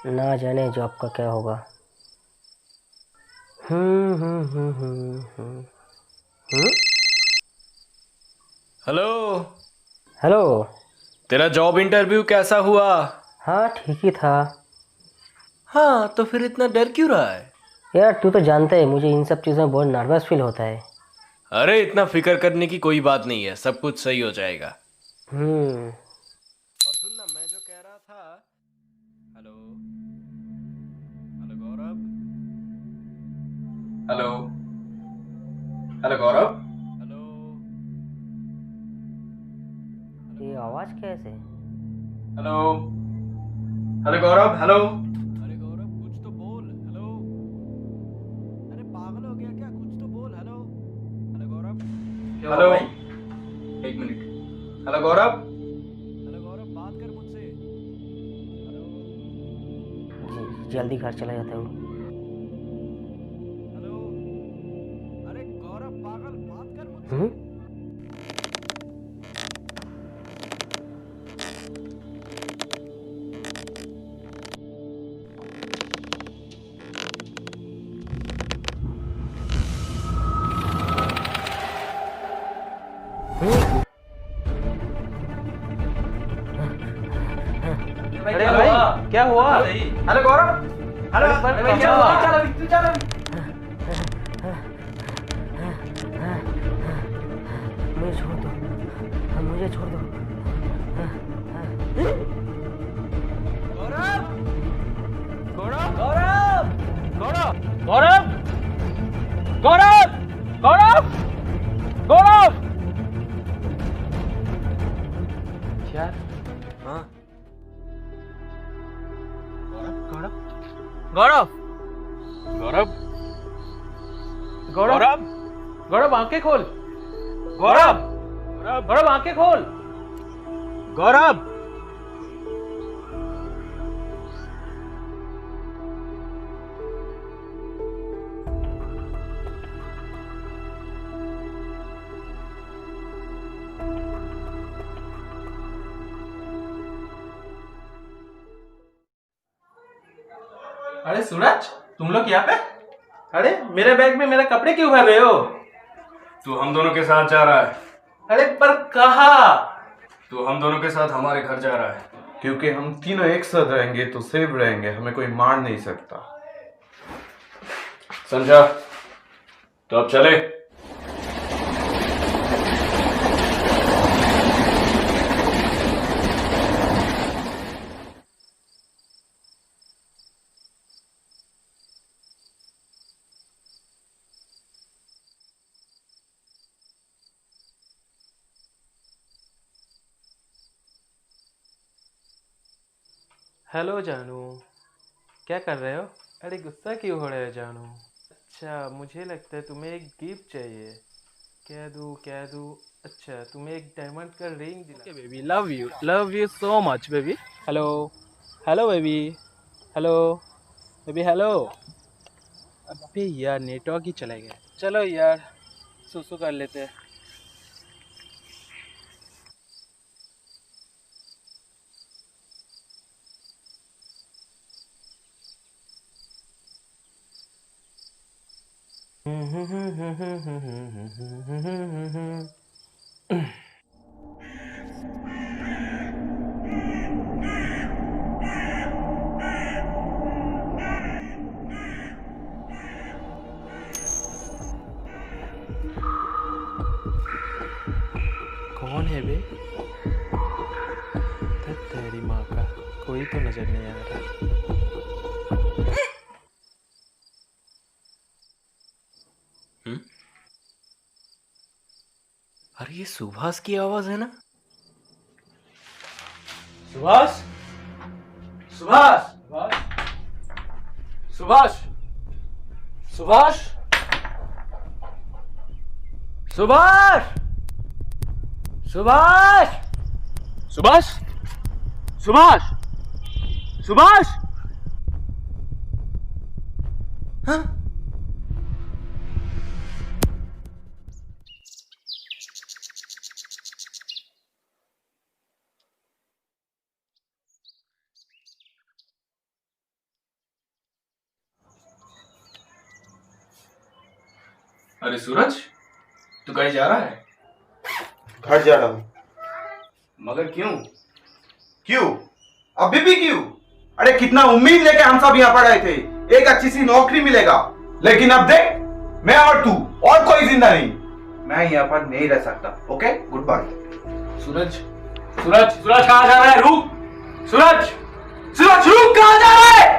ना जाने जॉब का क्या होगा। हम्म। हेलो। हेलो। तेरा जॉब इंटरव्यू कैसा हुआ? हाँ, ठीक ही था। हाँ, तो फिर इतना डर क्यों रहा है? यार, तू तो जानता है मुझे इन सब चीज़ों में बहुत नर्वस फील होता है। अरे इतना फिक्र करने की कोई बात नहीं है, सब कुछ सही हो जाएगा। हम्म। और सुन ना, मैं जो कह रहा था। हेलो। हेलो गौरव। हेलो। हेलो गौरव। हेलो। हेलो ये गौरव। आवाज़ कैसे? हेलो। हेलो गौरव, हेलो। अरे गौरव, कुछ तो बोल। हेलो। अरे पागल हो गया क्या? कुछ तो बोल। हेलो। हेलो गौरव। क्या हुआ हेलो। भाई? एक मिनट। हेलो गौरव। हेलो गौरव, बात कर मुझसे। हेलो। जल्दी घर चला जाता हूँ। हेलो। अरे गौरव पागल, बात कर मुझसे। हम्म। हम्म। अरे भाई, क्या हुआ? हेलो गौरव। हेलो। अरे पर अरे भाई, क्या कहाँ? हुआ? चल अभी, तू चल अभी। मुझे छोड़ दो। मुझे छोड़ दो। गौरव। गौरव। गौरव। गौरव। गौरव। गौरव। गौरव। गौरव। क्या? हाँ। गौरव? गौरव? गौरव? गौरव? गौरव। गौरव, आंखें खोल। गौरव। गौरव, आंखें खोल। गौरव। अरे सूरज, तुम लोग यहाँ पे? अरे मेरे बैग में मेरे कपड़े क्यों भर रहे हो? तू हम दोनों के साथ जा रहा है। अरे पर कहाँ? तू हम दोनों के साथ हमारे घर जा रहा है। क्योंकि हम तीनों एक साथ रहेंगे तो सेफ रहेंगे, हमें कोई मार नहीं सकता। समझा? तो अब चले। हेलो जानू, क्या कर रहे हो? अरे गुस्सा क्यों हो रहे हो जानू? अच्छा, मुझे लगता है तुम्हें एक गिफ्ट चाहिए। क्या दूँ क्या दूँ? अच्छा, तुम्हें एक डायमंड का रिंग दिला। Okay baby, love you so much baby. Hello. Hello baby. Hello. Baby hello. अबे यार, नेटवर्क ही चला गया। चलो यार, सुसु कर लेते हैं। कौन है बे? धत तेरी माँ का, कोई तो नजर नहीं आ रहा। अरे ये सुभाष की आवाज है ना? सुभाष। सुभाष। सुभाष। सुभाष। सुभाष। सुभाष। सुभाष। सुभाष। सुभाष। हाँ? अरे सूरज, तू कहीं जा रहा है? घर जा रहा हूँ। मगर क्यों? क्यों? अभी भी क्यों? अरे कितना उम्मीद लेके हम सब यहाँ पढ़े थे, एक अच्छी सी नौकरी मिलेगा, लेकिन अब देख, मैं और तू और कोई जिंदा नहीं। मैं यहाँ पर नहीं रह सकता। Okay, goodbye. Suraj, Suraj, Suraj कहाँ जा रहा है? रुक! सूरज, सूरज रुक! कहाँ जा रहा है?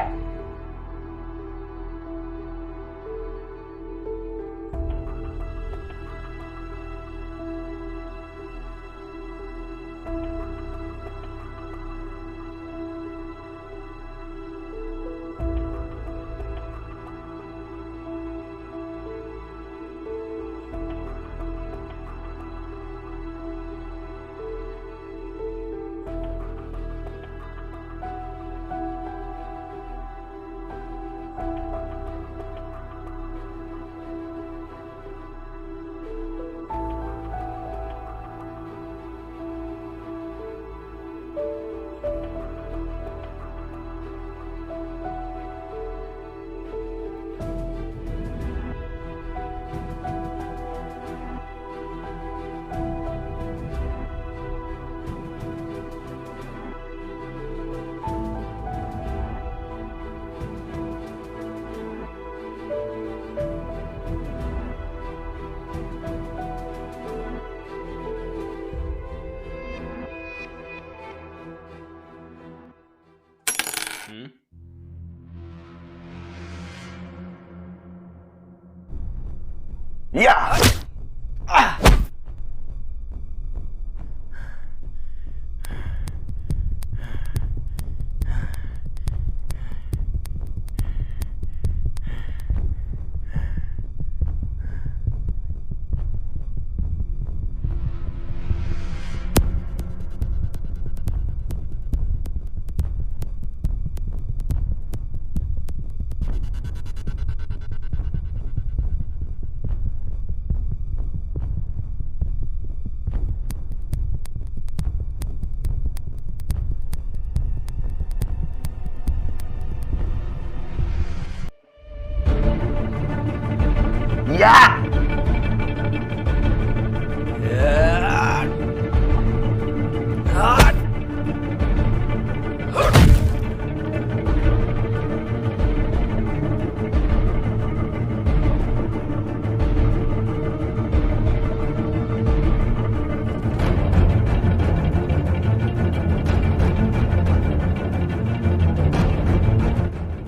या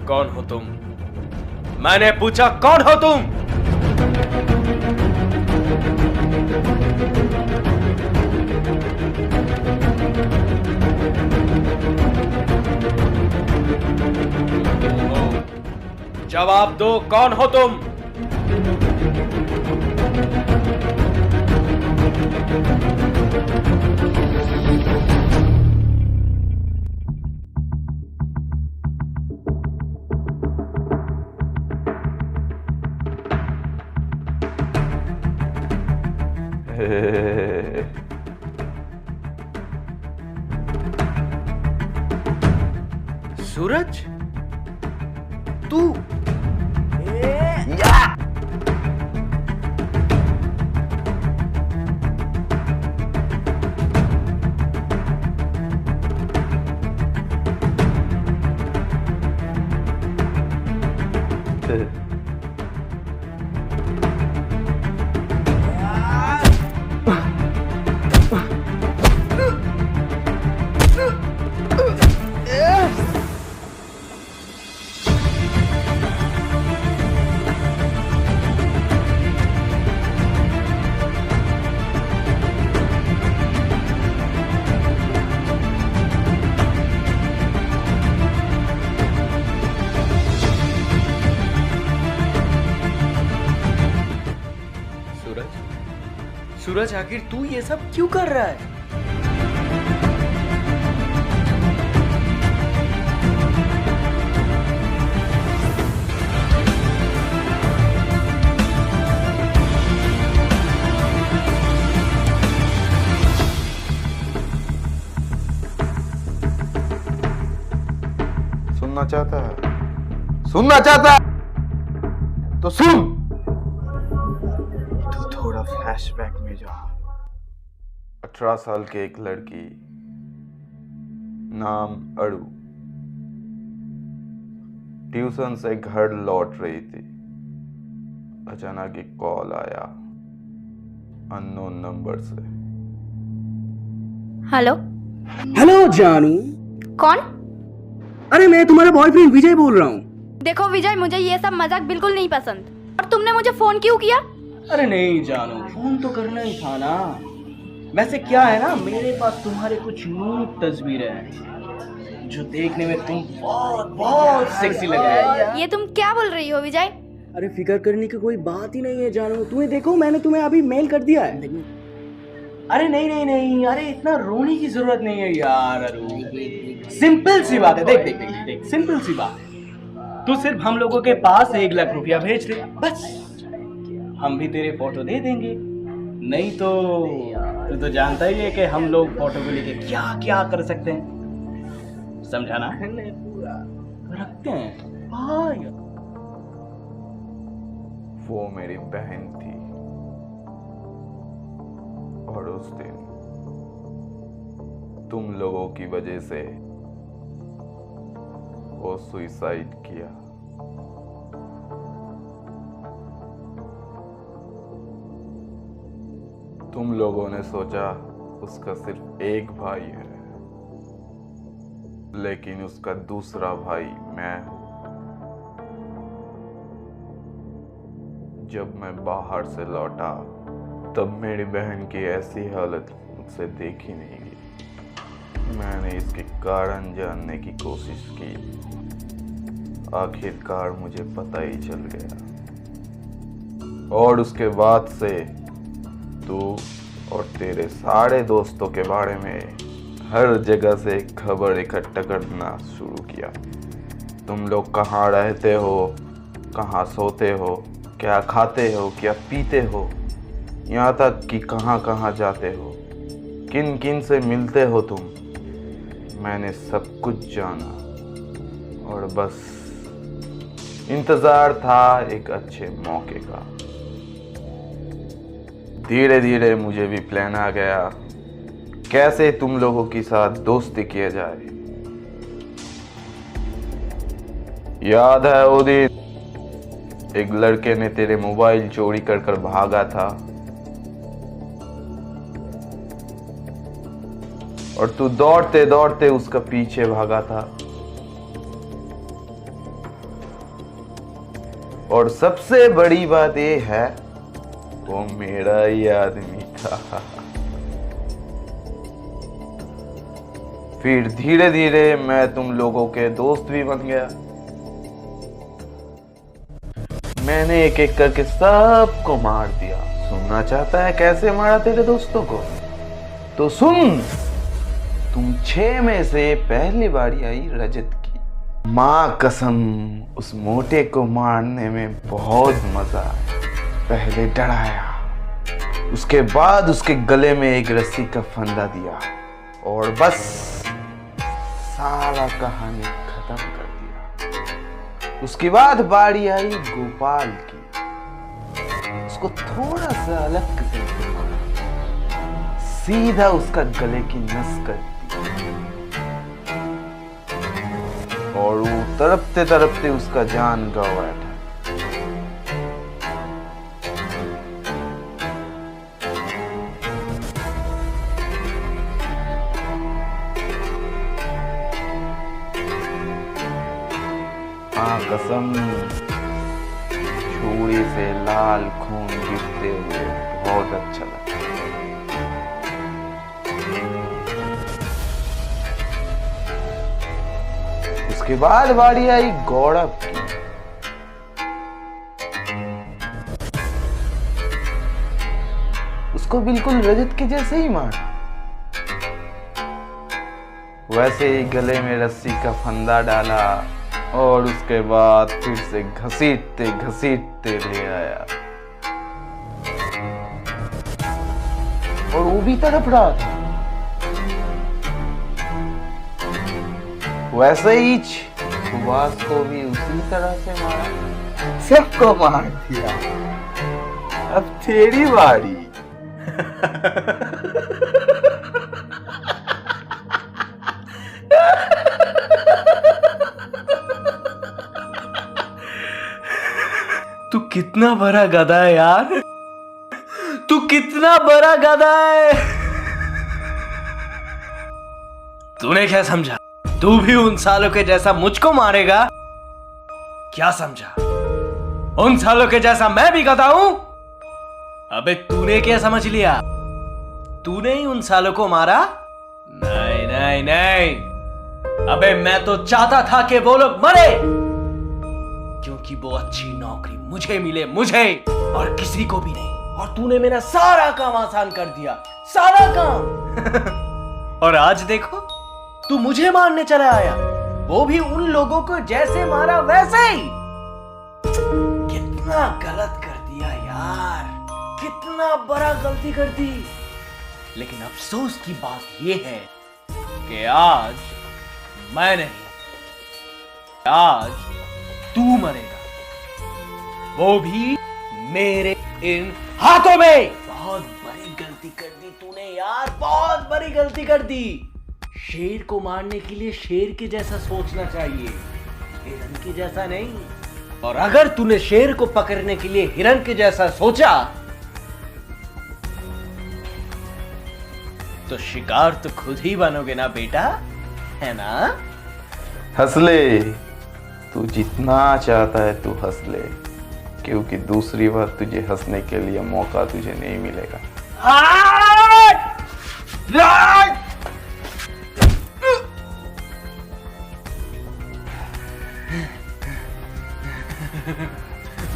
कौन हो तुम? मैंने पूछा कौन हो तुम? जवाब दो, कौन हो तुम? सूरज, तू? सूरज, आखिर तू ये सब क्यों कर रहा है? सुनना चाहता है? सुनना चाहता है तो सुन। फ्लैशबैक में जाओ। 18 साल की एक लड़की, नाम अड़ू, ट्यूशन से घर लौट रही थी। अचानक एक कॉल आया अननोन नंबर से। हेलो। हेलो जानू। कौन? अरे मैं तुम्हारा बॉयफ्रेंड विजय बोल रहा हूँ। देखो विजय, मुझे ये सब मजाक बिल्कुल नहीं पसंद। और तुमने मुझे फोन क्यों किया? अरे नहीं जानू, फोन तो करना ही था ना। वैसे क्या है ना, मेरे पास तुम्हारे कुछ न्यूड तस्वीरें हैं जो देखने में तुम बहुत बहुत सेक्सी लग रहे हो। ये तुम क्या बोल रही हो विजय? अरे फिकर करने की कोई बात ही नहीं है जानू। तुम्हें देखो, मैंने तुम्हें अभी मेल कर दिया है। अरे नहीं नहीं नहीं, अरे इतना रोने की जरूरत नहीं है यार। अरे सिंपल सी बात है, देख देख देख देख, सिंपल सी बात है। तू सिर्फ हम लोगों के पास 1 लाख रुपया भेज दे, बस हम भी तेरे फोटो दे देंगे। नहीं तो तू तो जानता ही है कि हम लोग फोटो को लेके क्या क्या कर सकते हैं, समझा ना? रखते हैं। हाँ यार। वो मेरी बहन थी और उस दिन तुम लोगों की वजह से वो सुसाइड किया। तुम लोगों ने सोचा उसका सिर्फ एक भाई है, लेकिन उसका दूसरा भाई मैं हूं। जब मैं बाहर से लौटा तब मेरी बहन की ऐसी हालत मुझसे देखी नहीं गई। मैंने इसके कारण जानने की कोशिश की। आखिरकार मुझे पता ही चल गया और उसके बाद से तू और तेरे सारे दोस्तों के बारे में हर जगह से खबर इकट्ठा करना शुरू किया। तुम लोग कहाँ रहते हो, कहाँ सोते हो, क्या खाते हो, क्या पीते हो, यहाँ तक कि कहाँ कहाँ जाते हो, किन किन से मिलते हो तुम। मैंने सब कुछ जाना और बस इंतज़ार था एक अच्छे मौके का। धीरे धीरे मुझे भी प्लान आ गया कैसे तुम लोगों के साथ दोस्ती किया जाए। याद है वो दिन एक लड़के ने तेरे मोबाइल चोरी कर कर भागा था और तू दौड़ते दौड़ते उसका पीछे भागा था। और सबसे बड़ी बात ये है वो मेरा ही आदमी था। फिर धीरे धीरे मैं तुम लोगों के दोस्त भी बन गया। मैंने एक एक करके सबको मार दिया। सुनना चाहता है कैसे मारा तेरे दोस्तों को? तो सुन। तुम 6 में से पहली बारी आई रजत की। माँ कसम उस मोटे को मारने में बहुत मजा आया। पहले डराया, उसके बाद उसके गले में एक रस्सी का फंदा दिया और बस सारा कहानी खत्म कर दिया। उसके बाद बारी आई गोपाल की। उसको थोड़ा सा अलग किस्म से मारा, सीधा उसका गले की नस कर दी और वो तड़पते तड़पते उसका जान गंवा बैठा। हाँ कसम, छुरी से लाल खून गिरते हुए बहुत अच्छा लगा। उसके बाद बारी आई गौरव की। उसको बिल्कुल रजत के जैसे ही मारा, वैसे ही गले में रस्सी का फंदा डाला और उसके बाद फिर से घसीटते घसीटते ले आया और वो भी तड़प रहा था। वैसे ही सुभाष को भी उसी तरह से मारा, सबको मार दिया। अब तेरी बारी। तू कितना बड़ा गधा है यार, तू कितना बड़ा गधा है। तूने क्या समझा, तू भी उन सालों के जैसा मुझको मारेगा? क्या समझा, उन सालों के जैसा मैं भी गधा हूं? अबे तूने क्या समझ लिया, तूने ही उन सालों को मारा? नहीं नहीं नहीं, अबे मैं तो चाहता था कि वो लोग मरे, क्योंकि वो अच्छी नौकरी मुझे मिले, मुझे और किसी को भी नहीं। और तूने मेरा सारा काम आसान कर दिया, सारा काम। और आज देखो, तू मुझे मारने चला आया, वो भी उन लोगों को जैसे मारा वैसे ही। कितना गलत कर दिया यार, कितना बड़ा गलती कर दी। लेकिन अफसोस की बात यह है कि आज मैं नहीं, आज तू मरेगा, वो भी मेरे इन हाथों में। बहुत बड़ी गलती कर दी तूने यार, बहुत बड़ी गलती कर दी। शेर को मारने के लिए शेर के जैसा सोचना चाहिए, हिरन के जैसा नहीं। और अगर तूने शेर को पकड़ने के लिए हिरन के जैसा सोचा, तो शिकार तो खुद ही बनोगे ना बेटा, है ना? हंस ले, तू जितना चाहता है तू हंस ले, क्योंकि दूसरी बार तुझे हंसने के लिए मौका तुझे नहीं मिलेगा।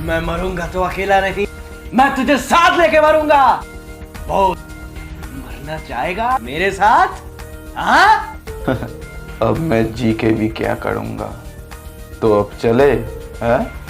मैं मरूंगा तो अकेला नहीं, मैं तुझे साथ लेके मरूंगा। वो मरना चाहेगा मेरे साथ? हाँ? अब मैं जी के भी क्या करूंगा, तो अब चले, हैं?